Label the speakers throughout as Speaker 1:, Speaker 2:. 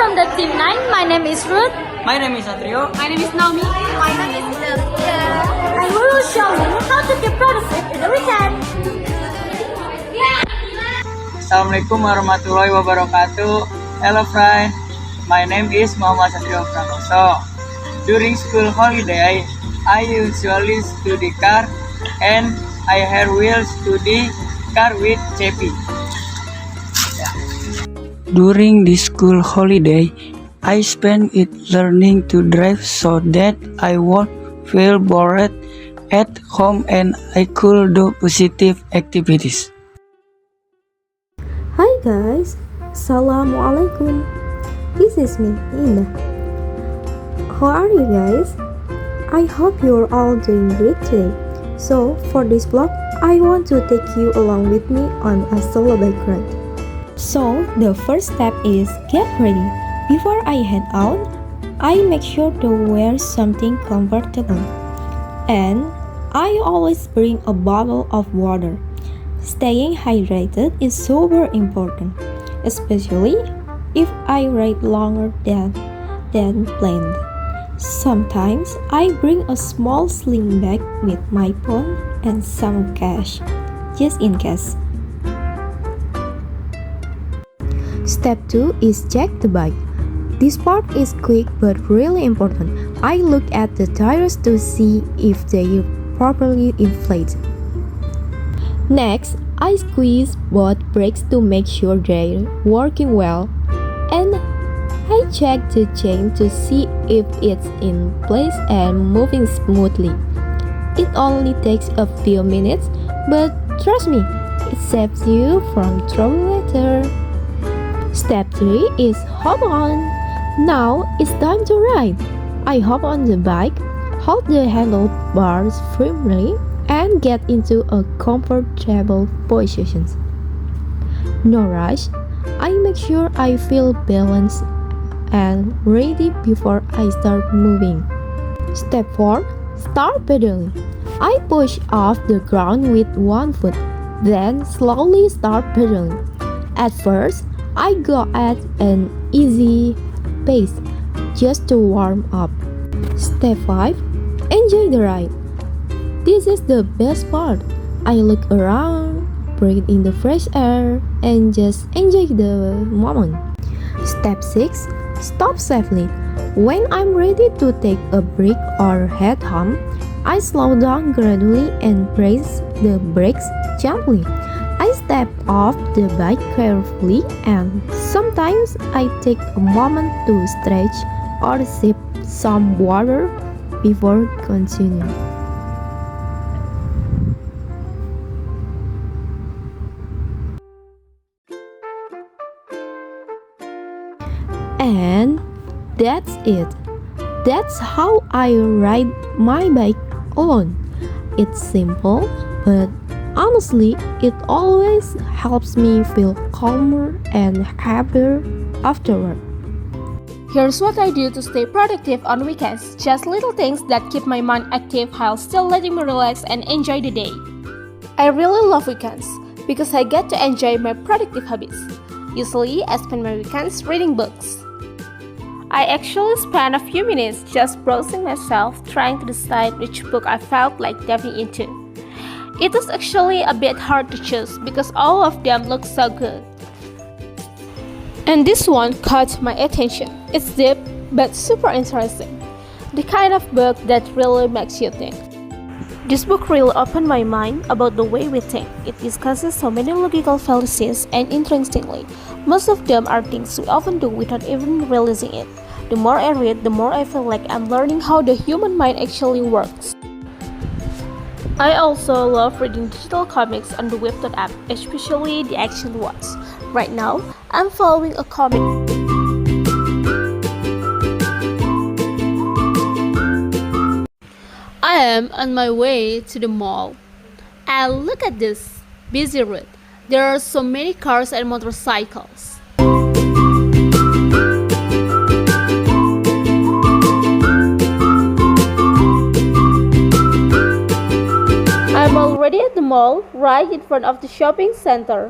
Speaker 1: from the team 9. My name is Ruth.
Speaker 2: My name is Satrio.
Speaker 3: My name is Naomi.
Speaker 1: My name is Indah. And we will show you how to keep productive in the weekend.
Speaker 2: Assalamualaikum warahmatullahi wabarakatuh. Hello friend, my name is Muhammad Satrio Pranoso. During school holiday, I usually study car and I have wheels to the car with Cepi. During the school holiday, I spend it learning to drive so that I won't feel bored at home and I could do positive activities.
Speaker 4: Hi guys, Assalamualaikum. This is me, Indah. How are you guys? I hope you're all doing great today. So, for this vlog, I want to take you along with me on a solo bike ride. So, the first step is get ready. Before I head out, I make sure to wear something comfortable. And I always bring a bottle of water. Staying hydrated is super important, especially if I ride longer than planned. Sometimes I bring a small sling bag with my phone and some cash, just in case. Step 2 is check the bike. This part is quick but really important. I look at the tires to see if they are properly inflated. Next, I squeeze both brakes to make sure they're working well, and I check the chain to see if it's in place and moving smoothly. It only takes a few minutes, but trust me, it saves you from trouble later. Step 3 is hop on. Now it's time to ride. I hop on the bike, hold the handlebars firmly, and get into a comfortable position. No rush. I make sure I feel balanced and ready before I start moving. Step 4. Start pedaling. I push off the ground with one foot, then slowly start pedaling. At first, I go at an easy pace just to warm up. Step 5. Enjoy the ride. This is the best part. I look around, breathe in the fresh air, and just enjoy the moment. Step 6. Stop safely. When I'm ready to take a break or head home, I slow down gradually and press the brakes gently. I step off the bike carefully, and sometimes I take a moment to stretch or sip some water before continuing. And that's it. That's how I ride my bike alone. It's simple, but honestly, it always helps me feel calmer and happier afterward.
Speaker 3: Here's what I do to stay productive on weekends. Just little things that keep my mind active while still letting me relax and enjoy the day. I really love weekends because I get to enjoy my productive hobbies. Usually, I spend my weekends reading books. I actually spent a few minutes just browsing myself, trying to decide which book I felt like diving into. It was actually a bit hard to choose because all of them look so good. And this one caught my attention. It's deep but super interesting. The kind of book that really makes you think. This book really opened my mind about the way we think. It discusses so many logical fallacies, and interestingly, most of them are things we often do without even realizing it. The more I read, the more I feel like I'm learning how the human mind actually works. I also love reading digital comics on the Webtoon app, especially the action ones. Right now, I'm following a comic. I am on my way to the mall. And look at this busy road. There are so many cars and motorcycles. I'm already at the mall, right in front of the shopping center.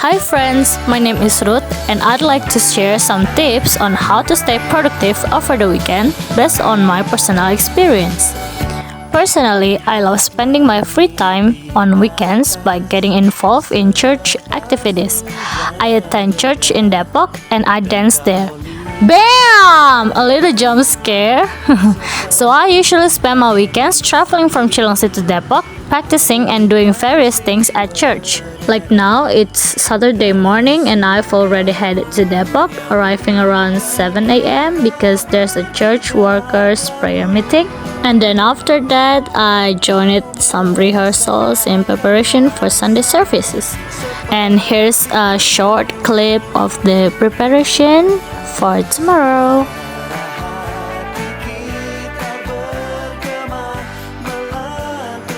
Speaker 5: Hi friends, my name is Ruth and I'd like to share some tips on how to stay productive over the weekend based on my personal experience. Personally, I love spending my free time on weekends by getting involved in church activities. I attend church in Depok and I dance there. Bam! A little jump scare. So I usually spend my weekends traveling from Cilengsi to Depok, practicing and doing various things at church. Like now, it's Saturday morning and I've already headed to Depok, arriving around 7 a.m. because there's a church workers prayer meeting. And then after that, I joined some rehearsals in preparation for Sunday services. And here's a short clip of the preparation for tomorrow.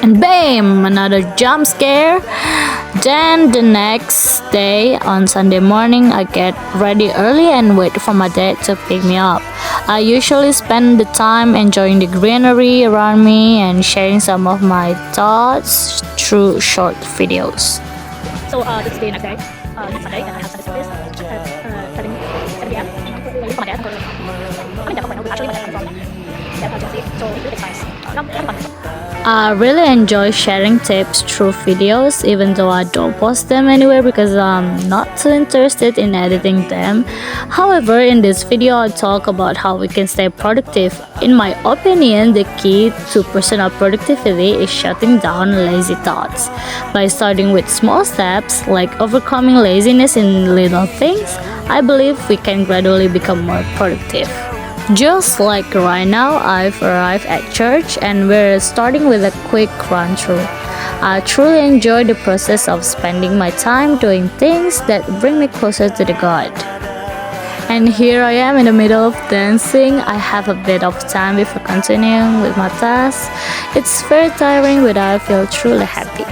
Speaker 5: And bam! Another jump scare. Then the next day on Sunday morning, I get ready early and wait for my dad to pick me up. I usually spend the time enjoying the greenery around me and sharing some of my thoughts through short videos.
Speaker 3: So this is the next day. It's Sunday and I have Sunday service at 7 p.m. Waiting for my dad. I'm in Depok right now, actually my dad comes from Depok agency, so it really takes time. Having fun.
Speaker 5: I really enjoy sharing tips through videos even though I don't post them anywhere because I'm not too interested in editing them. However, in this video I'll talk about how we can stay productive. In my opinion, the key to personal productivity is shutting down lazy thoughts. By starting with small steps like overcoming laziness in little things, I believe we can gradually become more productive. Just like right now, I've arrived at church and we're starting with a quick run through. I truly enjoy the process of spending my time doing things that bring me closer to the God. And here I am in the middle of dancing. I have a bit of time before continuing with my task. It's very tiring, but I feel truly happy.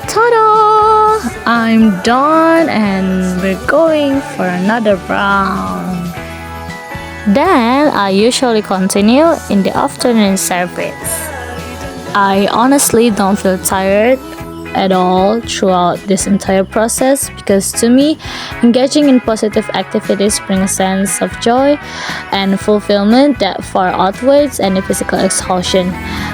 Speaker 5: Ta-da! I'm done and we're going for another round. Then I usually continue in the afternoon service. I honestly don't feel tired at all throughout this entire process because to me, engaging in positive activities brings a sense of joy and fulfillment that far outweighs any physical exhaustion.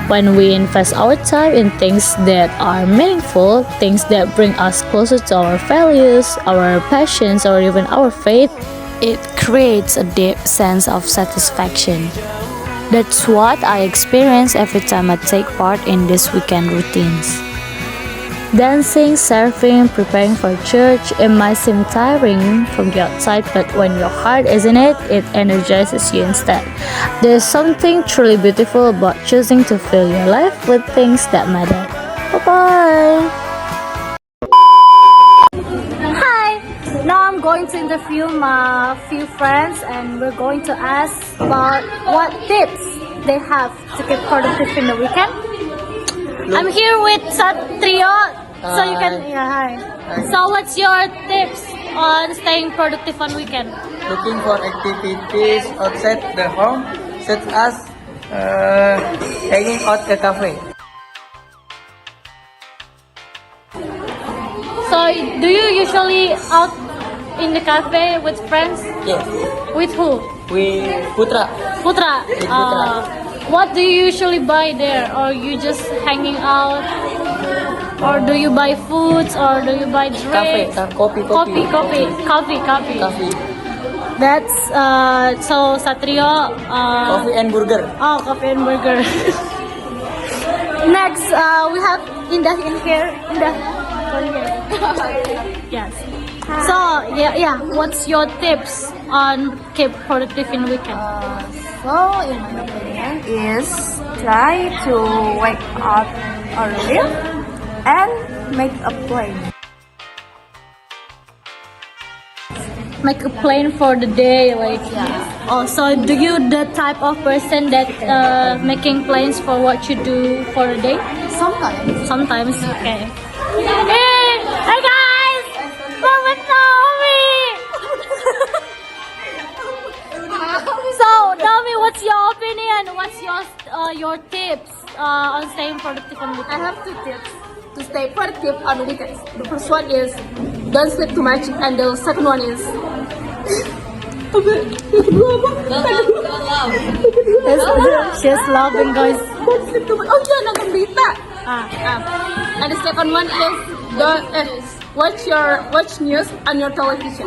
Speaker 5: When we invest our time in things that are meaningful, things that bring us closer to our values, our passions, or even our faith, it creates a deep sense of satisfaction. That's what I experience every time I take part in these weekend routines. Dancing, surfing, preparing for church, it might seem tiring from the outside, but when your heart is in it, it energizes you instead. There's something truly beautiful about choosing to fill your life with things that matter. Bye-bye!
Speaker 3: Now I'm going to interview my few friends and we're going to ask about what tips they have to keep productive in the weekend. I'm here with Satrio, so you can hi. So what's your tips on staying productive on weekend?
Speaker 2: Looking for activities outside the home, such as hanging out at a cafe.
Speaker 3: So do you usually out in the cafe with friends?
Speaker 2: Yes.
Speaker 3: With who?
Speaker 2: With Putra.
Speaker 3: Putra.
Speaker 2: With Putra.
Speaker 3: What do you usually buy there? Or you just hanging out? Or do you buy foods? Or do you buy drinks?
Speaker 2: Coffee. Coffee.
Speaker 3: That's so Satrio.
Speaker 2: Coffee and burger.
Speaker 3: Oh, coffee and burger. Next, we have Indah in here. Indah. Yes. So yeah. What's your tips on keep productive in weekend?
Speaker 1: So, in my opinion, is try to wake up early and make a plan.
Speaker 3: Make a plan for the day, like Oh, so do you the type of person that making plans for what you do for a day? Sometimes, okay. Hey guys, we're with Naomi. So Naomi, what's your opinion? What's your tips on staying productive on weekend?
Speaker 1: I have two tips
Speaker 3: to stay productive on weekends. The first one is don't sleep too much, and the second one is
Speaker 5: She's laughing, guys.
Speaker 3: don't sleep too much. Oh yeah, nonton berita. And the second one is don't watch news on your television.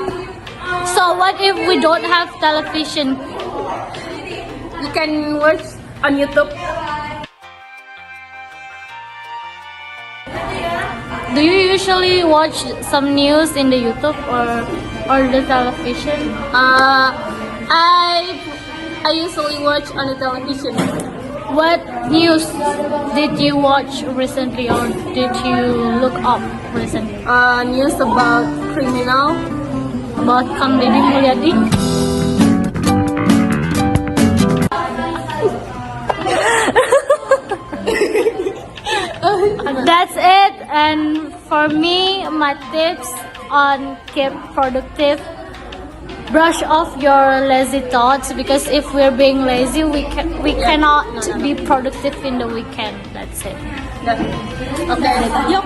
Speaker 5: So what if we don't have television?
Speaker 3: You can watch on YouTube.
Speaker 5: Do you usually watch some news in the YouTube or the television?
Speaker 3: I usually watch on the television.
Speaker 5: What news did you watch recently or did you look up recently?
Speaker 3: News about criminal.
Speaker 5: About Kang Deddy Mulyadi? That's it. And for me, my tips on keep productive: brush off your lazy thoughts, because if we're being lazy, we cannot be productive in the weekend. That's it.
Speaker 3: Okay. Yep.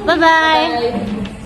Speaker 5: Bye bye.
Speaker 3: Bye.